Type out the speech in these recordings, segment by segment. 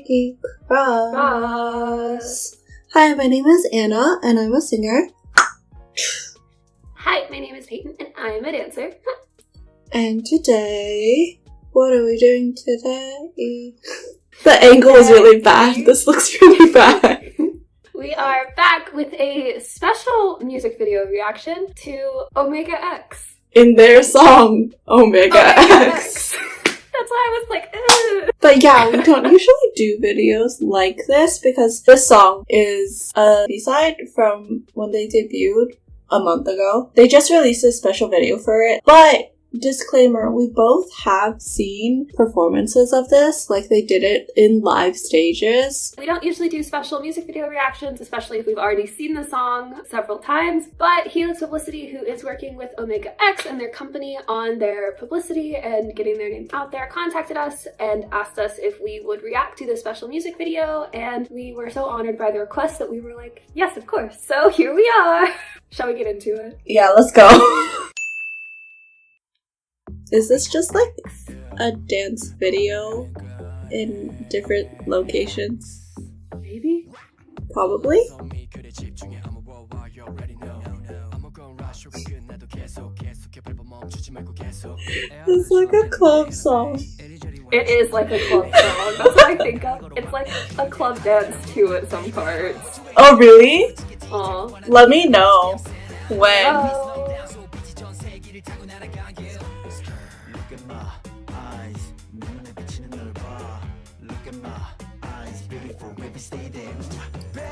Nikki Cross. Hi, my name is Anna, and I'm a singer. Hi, my name is Peyton, and I'm a dancer. And today, what are we doing today? The angle is really bad. This looks really bad. We are back with a special music video reaction to Omega X. In their song, Omega X. That's why I was like, ugh. But yeah, we don't usually do videos like this because this song is a B-side from when they debuted a month ago. They just released a special video for it, but disclaimer, we both have seen performances of this, like they did it in live stages. We don't usually do special music video reactions, especially if we've already seen the song several times, but Helix Publicity, who is working with Omega X and their company on their publicity and getting their name out there, contacted us and asked us if we would react to this special music video, and we were so honored by the request that we were like, yes, of course. So here we are. Shall we get into it? Yeah, let's go. Is this just like a dance video in different locations? Maybe? Probably. It's like a club song. It is like a club song. That's what I think of. It's like a club dance too at some parts. Oh, really? Aw. Let me know when. Oh.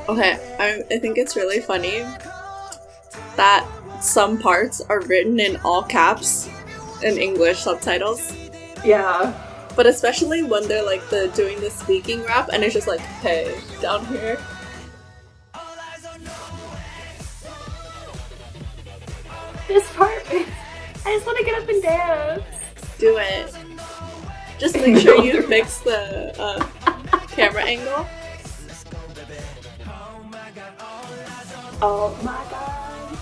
Okay, I think it's really funny that some parts are written in all caps in English subtitles. Yeah. But especially when they're like doing the speaking rap and it's just like, hey, down here. This part, I just want to get up and dance. Do it. Just make sure you fix the camera angle. Oh my god.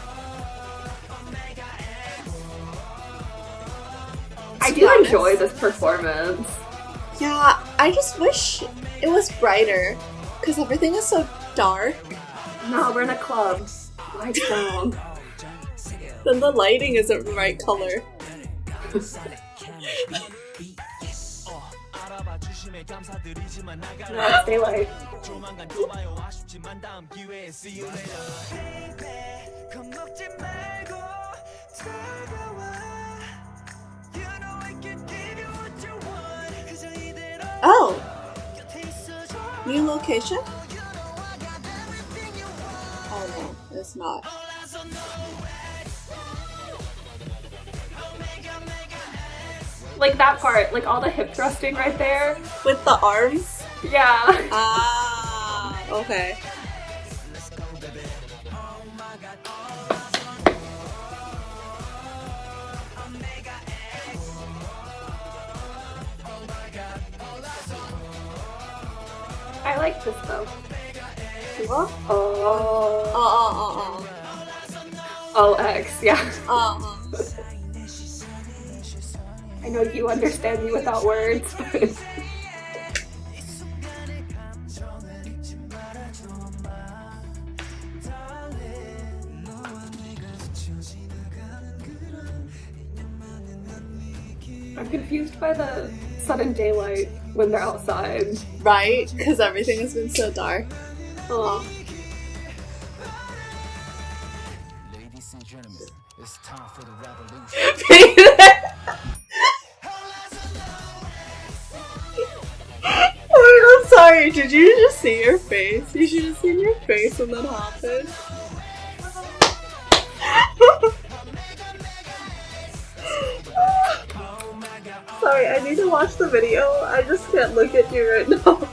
I do enjoy this performance. Yeah, I just wish it was brighter because everything is so dark. No, we're in a club. Lights down. Then the lighting isn't the right color. No, it's daylight. Oh! New location? Oh no, it's not. Like that part, like all the hip thrusting right there. With the arms? Yeah. Ah, okay. I like this though. What? Oh. Oh, X, yeah. I know you understand me without words, but... I'm confused by the sudden daylight when they're outside. Right? Because everything has been so dark. Aw. Ladies and gentlemen, it's time for the revolution. Wait, I'm sorry. Did you just see your face? You should have seen your face when that happened. Sorry, I need to watch the video. I just can't look at you right now.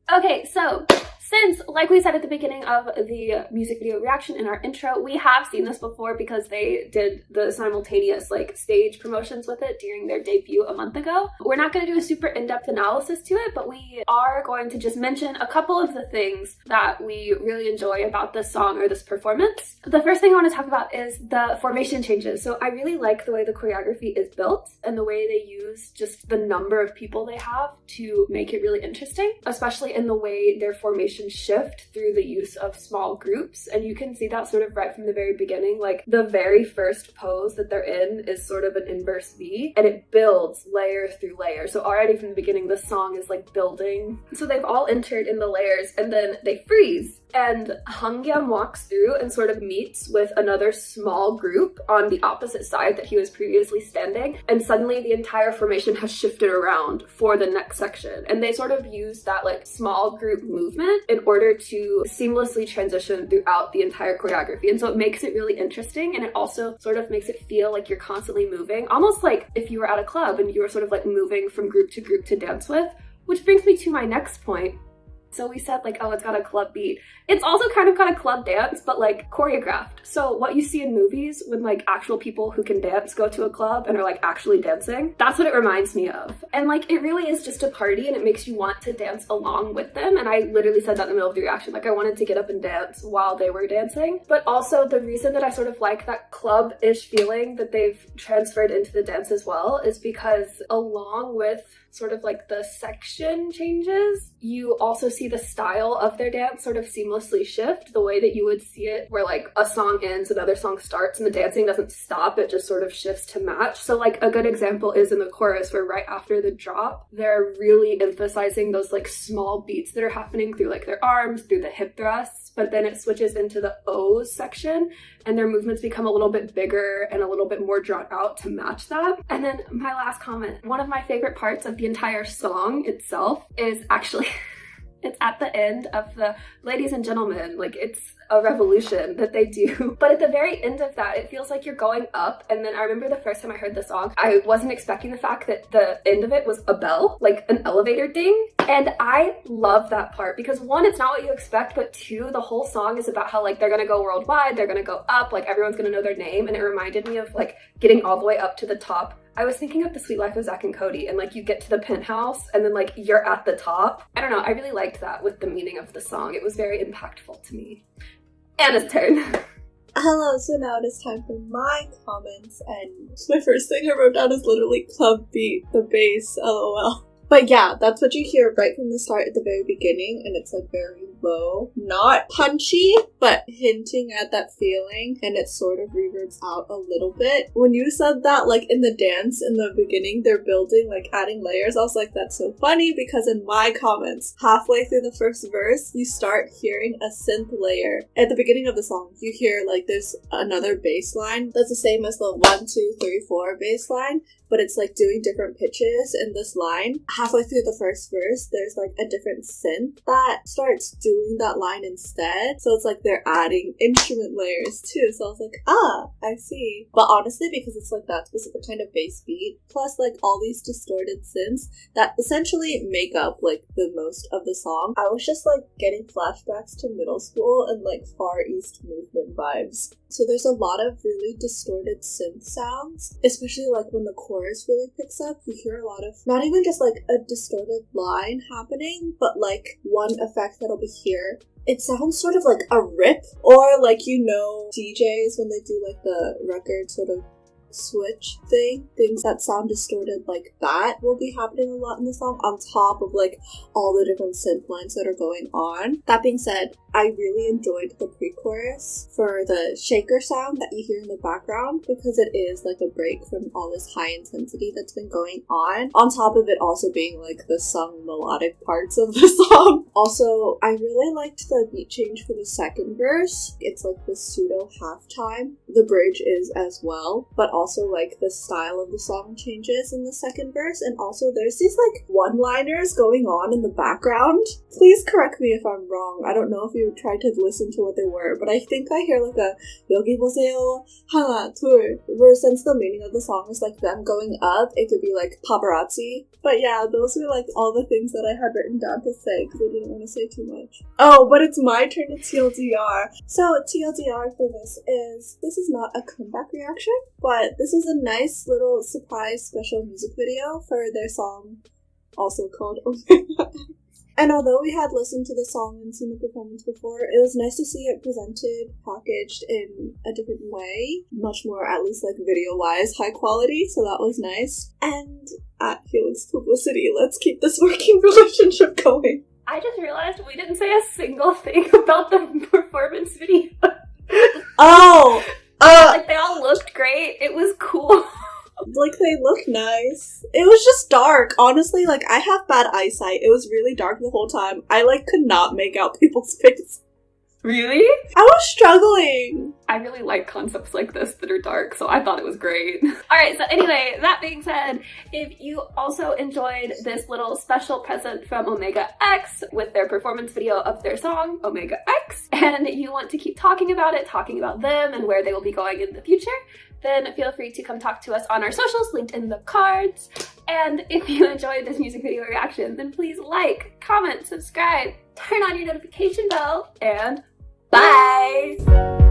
Okay, so Since, like we said at the beginning of the music video reaction in our intro, we have seen this before because they did the simultaneous like stage promotions with it during their debut a month ago. We're not going to do a super in-depth analysis to it, but we are going to just mention a couple of the things that we really enjoy about this song or this performance. The first thing I want to talk about is the formation changes. So I really like the way the choreography is built and the way they use just the number of people they have to make it really interesting, especially in the way their formation shift through the use of small groups. And you can see that sort of right from the very beginning. Like the very first pose that they're in is sort of an inverse V, and it builds layer through layer. So already from the beginning, the song is like building. So they've all entered in the layers and then they freeze. And Hangyam walks through and sort of meets with another small group on the opposite side that he was previously standing. And suddenly the entire formation has shifted around for the next section. And they sort of use that like small group movement in order to seamlessly transition throughout the entire choreography. And so it makes it really interesting. And it also sort of makes it feel like you're constantly moving, almost like if you were at a club and you were sort of like moving from group to dance with. Which brings me to my next point. So we said like, oh, it's got a club beat. It's also kind of got a club dance, but like choreographed. So what you see in movies when like actual people who can dance go to a club and are like actually dancing, that's what it reminds me of. And like, it really is just a party and it makes you want to dance along with them. And I literally said that in the middle of the reaction, like I wanted to get up and dance while they were dancing. But also the reason that I sort of like that club-ish feeling that they've transferred into the dance as well is because along with sort of like the section changes, you also see the style of their dance sort of seamlessly shift the way that you would see it where like a song ends, another song starts, and the dancing doesn't stop, it just sort of shifts to match. So like a good example is in the chorus where right after the drop, they're really emphasizing those like small beats that are happening through like their arms, through the hip thrusts, but then it switches into the O's section and their movements become a little bit bigger and a little bit more drawn out to match that. And then my last comment, one of my favorite parts of the entire song itself is actually it's at the end of the ladies and gentlemen, like it's a revolution that they do. But at the very end of that, it feels like you're going up. And then I remember the first time I heard the song, I wasn't expecting the fact that the end of it was a bell, like an elevator ding. And I love that part because one, it's not what you expect, but two, the whole song is about how like they're gonna go worldwide, they're gonna go up, like everyone's gonna know their name. And it reminded me of like getting all the way up to the top. I was thinking of The Sweet Life of Zack and Cody and like you get to the penthouse and then like you're at the top. I don't know, I really liked that with the meaning of the song. It was very impactful to me. Anna's turn. Hello, so now it is time for my comments, and my first thing I wrote down is literally club beat, the bass, lol. But yeah, that's what you hear right from the start at the very beginning, and it's like very low. Not punchy, but hinting at that feeling, and it sort of reverbs out a little bit. When you said that, like in the dance in the beginning, they're building, like adding layers, I was like, that's so funny, because in my comments, halfway through the first verse, you start hearing a synth layer. At the beginning of the song, you hear like there's another bass line that's the same as the 1, 2, 3, 4 bass line, but it's like doing different pitches in this line. Halfway through the first verse, there's like a different synth that starts doing that line instead. So it's like they're adding instrument layers too. So I was like, I see. But honestly, because it's like that specific kind of bass beat, plus like all these distorted synths that essentially make up like the most of the song, I was just like getting flashbacks to middle school and like Far East movement vibes. So there's a lot of really distorted synth sounds, especially like when the chorus really picks up, you hear a lot of, not even just like a distorted line happening, but like one effect that'll be here. It sounds sort of like a rip, or like, you know, DJs when they do like the record sort of switch things that sound distorted like that will be happening a lot in the song, on top of like all the different synth lines that are going on. That being said, I really enjoyed the pre-chorus for the shaker sound that you hear in the background, because it is like a break from all this high intensity that's been going on top of it also being like the sung melodic parts of the song. Also, I really liked the beat change for the second verse. It's like the pseudo halftime. The bridge is as well, but also like the style of the song changes in the second verse, and also there's these like one-liners going on in the background. Please correct me if I'm wrong. I don't know if you to try to listen to what they were, but I think I hear like a 여기 보세요, 하나, 둘, where since the meaning of the song is like them going up, it could be like paparazzi. But yeah, those were like all the things that I had written down to say because I didn't want to say too much. Oh, but it's my turn to TLDR. So TLDR for this is not a comeback reaction, but this is a nice little surprise special music video for their song, also called Omega. And although we had listened to the song and seen the performance before, it was nice to see it presented, packaged in a different way. Much more, at least like video-wise, high quality, so that was nice. And at Helix Publicity, let's keep this working relationship going. I just realized we didn't say a single thing about the performance video. Oh! Like, they all looked great. It was cool. Like, they look nice. It was just dark. Honestly, like, I have bad eyesight. It was really dark the whole time. I, like, could not make out people's faces. Really? I was struggling. I really like concepts like this that are dark, so I thought it was great. Alright, so anyway, that being said, if you also enjoyed this little special present from Omega X with their performance video of their song, Omega X, and you want to keep talking about it, talking about them and where they will be going in the future, then feel free to come talk to us on our socials, linked in the cards. And if you enjoyed this music video reaction, then please like, comment, subscribe, turn on your notification bell, and bye!